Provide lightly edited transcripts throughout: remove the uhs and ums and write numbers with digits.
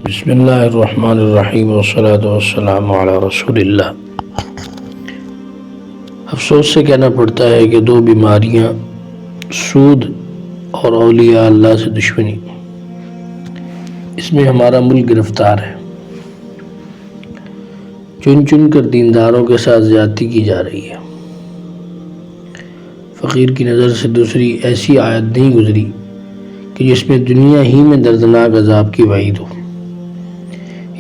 بسم اللہ الرحمن الرحیم والصلاة والسلام علی رسول اللہ۔ افسوس سے کہنا پڑتا ہے کہ دو بیماریاں، سود اور اولیاء اللہ سے دشمنی، اس میں ہمارا ملک گرفتار ہے۔ چن چن کر دینداروں کے ساتھ زیادتی کی جا رہی ہے۔ فقیر کی نظر سے دوسری ایسی آیت نہیں گزری کہ جس میں دنیا ہی میں دردناک عذاب کی وعید ہو۔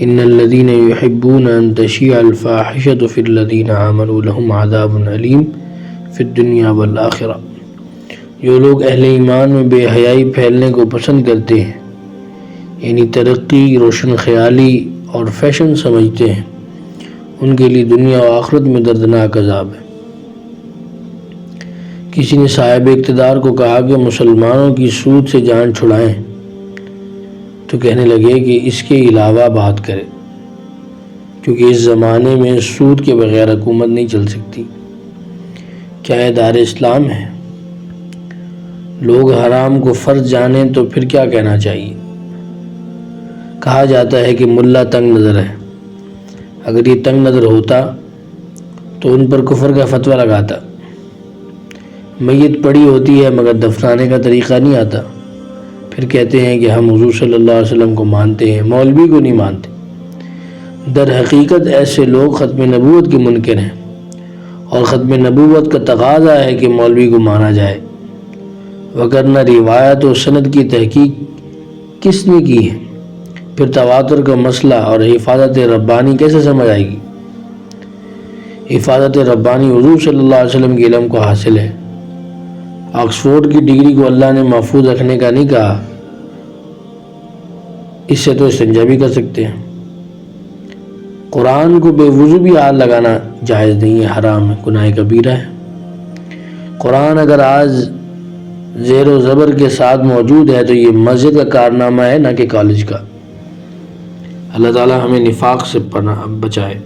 ان الذين يحبون ان تشيع الفاحشة في الذين آمنوا لهم عذاب علیم فی الدنیا والآخرہ۔ جو لوگ اہل ایمان میں بے حیائی پھیلنے کو پسند کرتے ہیں، یعنی ترقی، روشن خیالی اور فیشن سمجھتے ہیں، ان کے لیے دنیا و آخرت میں دردناک عذاب ہے۔ کسی نے صاحب اقتدار کو کہا کہ مسلمانوں کی سود سے جان چھڑائیں، تو کہنے لگے کہ اس کے علاوہ بات کرے، کیونکہ اس زمانے میں سود کے بغیر حکومت نہیں چل سکتی۔ کیا یہ دار اسلام ہے؟ لوگ حرام کو فرض جانیں تو پھر کیا کہنا چاہیے؟ کہا جاتا ہے کہ ملا تنگ نظر ہے۔ اگر یہ تنگ نظر ہوتا تو ان پر کفر کا فتویٰ لگاتا۔ میت پڑی ہوتی ہے مگر دفنانے کا طریقہ نہیں آتا، پھر کہتے ہیں کہ ہم حضور صلی اللہ علیہ وسلم کو مانتے ہیں، مولوی کو نہیں مانتے۔ در حقیقت ایسے لوگ ختم نبوت کے منکر ہیں، اور ختم نبوت کا تقاضا ہے کہ مولوی کو مانا جائے، وگرنہ روایت و سند کی تحقیق کس نے کی ہے؟ پھر تواتر کا مسئلہ اور حفاظت ربانی کیسے سمجھ آئے گی؟ حفاظت ربانی حضور صلی اللہ علیہ وسلم کے علم کو حاصل ہے۔ آکسفورڈ کی ڈگری کو اللہ نے محفوظ رکھنے کا نہیں کہا، اس سے تو استنجا بھی کر سکتے ہیں۔ قرآن کو بے وضو بھی ہاتھ لگانا جائز نہیں ہے، حرام ہے، گناہ کبیرہ ہے۔ قرآن اگر آج زیر و زبر کے ساتھ موجود ہے تو یہ مسجد کا کارنامہ ہے، نہ کہ کالج کا۔ اللہ تعالی ہمیں نفاق سے بچائے۔